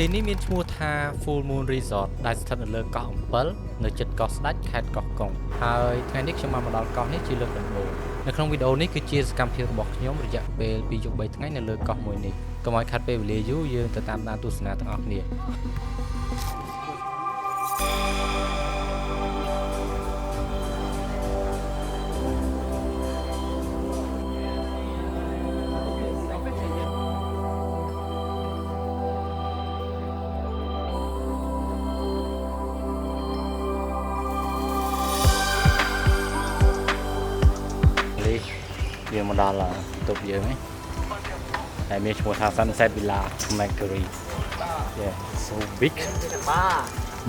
ទីនេះមានឈ្មោះថា Full Moon Resort ដែលស្ថិតនៅលើកោះអំពិលនៅជិតកោះស្ដេចខេត្តកោះកុងហើយថ្ងៃនេះខ្ញុំបានមកដល់កោះនេះជាលើកដំបូងនៅក្នុងវីដេអូនេះគឺជាសកម្មភាពរបស់ខ្ញុំរយៈពេល2យប់3ថ្ងៃនៅលើកោះមួយនេះកុំឲ្យខាត់ពេលវេលាយូរយើងទៅតាមដានទស្សនាទាំងអស់គ្នាយើងមកដល់បន្ទប់យើងហ្នឹងហើយមានឈ្មោះថា Sunset Villa Mercury Yeah so big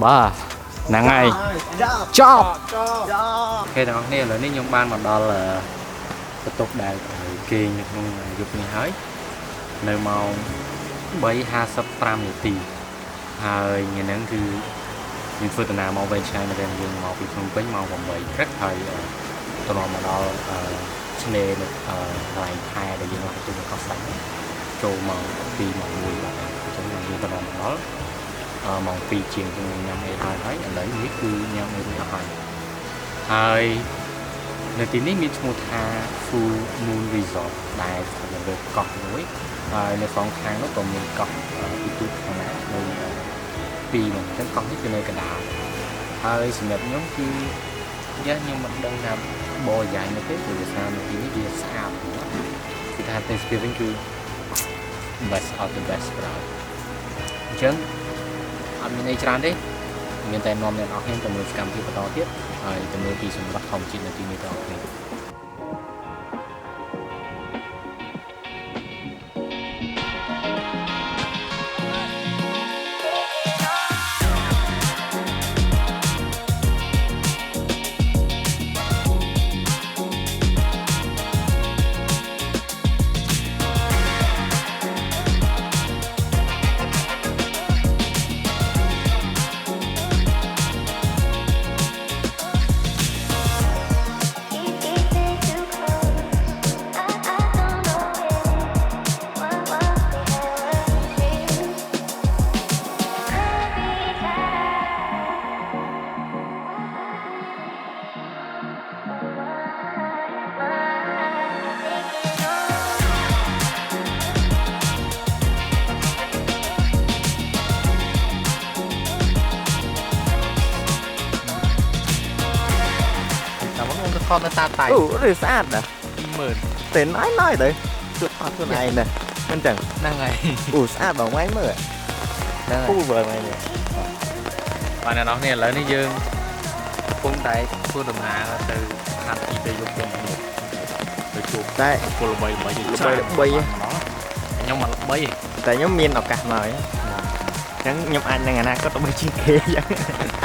បាទហ្នឹងហើយចប់គេទាំងអស់គ្នាឥឡូវនេះខ្ញុំបានមកដល់បន្ទប់ដែលគេងនៅក្នុងយប់នេះហើយនៅម៉ោង 3:55 នាទីហើយថ្ងៃហ្នឹងគឺយើងធ្វើដំណើរមកវែងឆ្ងាយមែនទែនយើងមកពីភ្នំពេញម៉ោង 8 ព្រឹកហើយត្រឡប់មកដល់ឆ្នេរនៅកន្លែងខែដែលយើងឡើងទៅកោះស្ដេចចូលម៉ោង 2 ម៉ោង 1 បាទអញ្ចឹងយើងត្រឡប់មកដល់ម៉ោង 2 ជាងខ្ញុំញ៉ាំអីហើយឥឡូវនេះគឺញ៉ាំអីរួចអស់ហើយនៅទីនេះមានឈ្មោះថា Full Moon Resort ដែលស្ថិតនៅលើកោះមួយហើយនៅសងខាងនោះក៏មានកោះពីទូខាងណានៅពីរមកអញ្ចឹងកោះនេះគឺនៅកណ្ដាលហើយសម្រាប់ខ្ញុំគឺខ្ញុំមិនដឹងថាបរិយាយនៅទេព្រោះវាស្អាតនៅទីនេះវាស្អាតគឺថាទេសភាពវិញគឺ best of the best ប្រហែលអញ្ចឹងអត់មានអីច្រើនទេមានតែនាំអ្នកនរគ្នាទៅមើលសកម្មភាពបន្តទៀតហើយទៅមើលពីសម្រស់ធម្មជាតិនៅទីនេះទាំងអស់គ្នាខំទៅតាតៃអូនេះស្អាតណាស់20000តែណយទៅជួយអត់ខ្លួនឯងណាមិនចឹងហ្នឹងហើយអូស្អាតបងម៉ៃមើលហ្នឹងហើយអូបើម៉ៃនេះបាទអ្នកនរគ្នាឥឡូវនេះយើងកំពុងតែធ្វើដំណើរទៅហាត់ពីទៅយប់វិញទៅជួបតែពលល្បីរបស់យើងខ្ញុំមកល្បីតែខ្ញុំមានឱកាសមកអញ្ចឹងខ្ញុំអាចនឹងអនាគតទៅជាងគេអញ្ចឹង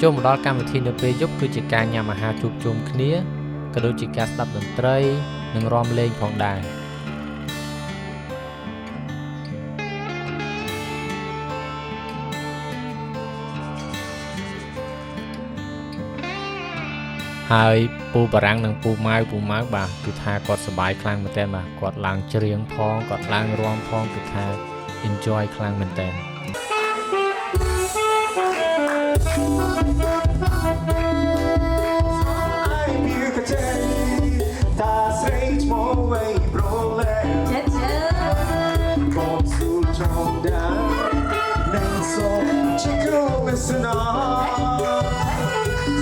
ចូលមកដល់កម្មវិធីនៅពេលយប់គឺជាការញ៉ាំអាហារជួបជុំគ្នាក៏ដូចជាការស្ដាប់តន្ត្រីនិងរាំលេងផងដែរហើយពូបារាំងនិងពូម៉ៅបាទគឺថាគាត់សប្បាយខ្លាំងមែនទែនបាទគាត់ឡើងច្រៀងផងគាត់ឡើងរាំផងគឺថា enjoy ខ្លាំងមែនទែន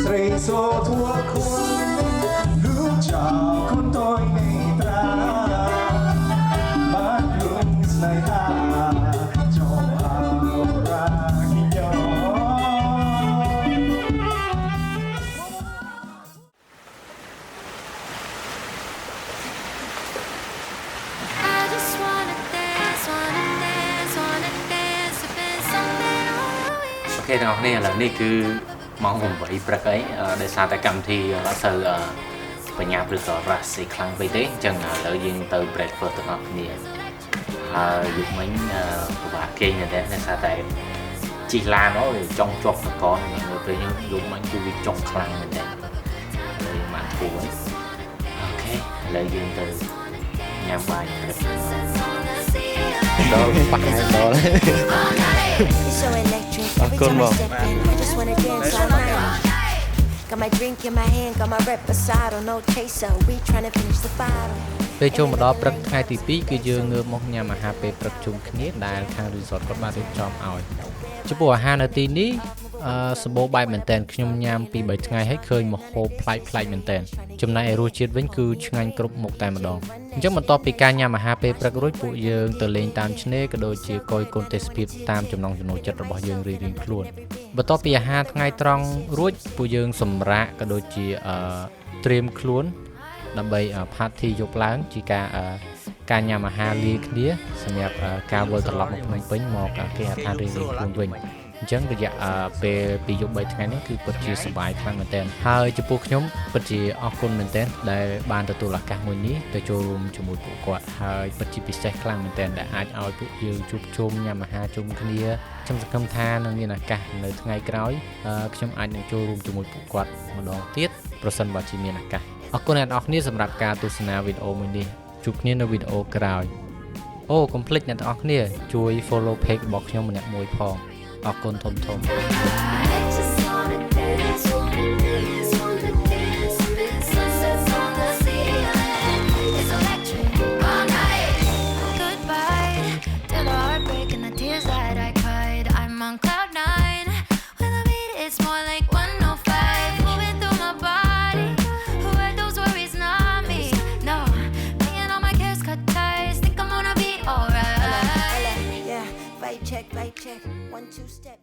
ស្រីសូធัวคุณลูกจากคนต้อยในตราบ้านลุงสายตาจอมเอารักยอโอเคទាំងអស់គ្នាឥឡូវនេះគឺម៉ោង 8 ព្រឹកអីដោយសារតែកម្មវិធីអត់សូវបញ្ញាឬក៏ rush អីខ្លាំងពេកទេអញ្ចឹងឥឡូវយើងទៅ breakfast ទាំងអស់គ្នាហើយយប់មិញពិបាកគេងតែដោយសារតែ chỉ là nó trong chọc là có người tới những dùng anh chú trong khăn mình đây rồi mà của ok lợi dụng từ nhà bài đó bắt đó con bò Got my drink in my hand, got my reposado, no chaser. We tryna finish the bottle. ពេលចូលមកដល់ព្រឹកថ្ងៃទី2គឺយើងងើបមកញ៉ាំអាហារពេលព្រឹកជុំគ្នាដែលខាង resort គាត់បានរៀបចំឲ្យចំពោះអាហារនៅទីនេះសម្បូរបែបមែនតើខ្ញុំញ៉ាំពី3ថ្ងៃហើយឃើញម្ហូបប្លែកៗមែនតើចំណែករសជាតិវិញគឺឆ្ងាញ់គ្រប់មុខតែម្ដងអញ្ចឹងបន្ទាប់ពីការញ៉ាំអាហារពេលព្រឹករួចពួកយើងទៅលេងតាមឆ្នេរក៏ដូចជាគយគន់ទេសភាពតាមចំណង់ចំណូលចិត្តរបស់យើងរៀងៗខ្លួនបន្ទាប់ពីអាហារថ្ងៃត្រង់រួចពួកយើងសម្រាកក៏ដូចជាត្រៀមខ្លួនដើម្បីផាតធីយប់ឡើងជាការញ៉ាំអាហារលាគ្នាសម្រាប់ការវិលត្រឡប់មកភ្នំពេញមកគេហៅថារៀងៗខ្លួនវិញអញ្ចឹងរយៈពេលពីយប់3ថ្ងៃនេះគឺពិតជាសប្បាយខ្លាំងមែនទែនហើយចំពោះខ្ញុំពិតជាអរគុណមែនទែនដែលបានទទួលឱកាសមួយនេះទៅចូលរួមជាមួយពួកគាត់ហើយពិតជាពិសេសខ្លាំងមែនទែនដែលអាចឲ្យពួកយើងជួបជុំញ៉ាំអាហារជុំគ្នាខ្ញុំសង្ឃឹមថានឹងមានឱកាសនៅថ្ងៃក្រោយខ្ញុំអាចនឹងចូលរួមជាមួយពួកគាត់ម្ដងទៀតប្រសិនបើជាមានឱកាសអរគុណអ្នកនរគ្នាសម្រាប់ការទស្សនាវីដេអូមួយនេះជួបគ្នានៅវីដេអូក្រោយអូកុំភ្លេចអ្នកនរគ្នាជួយ follow page របស់ខ្ញុំម្នាក់មួយផងអរគុណធំCheck, 1, 2 step.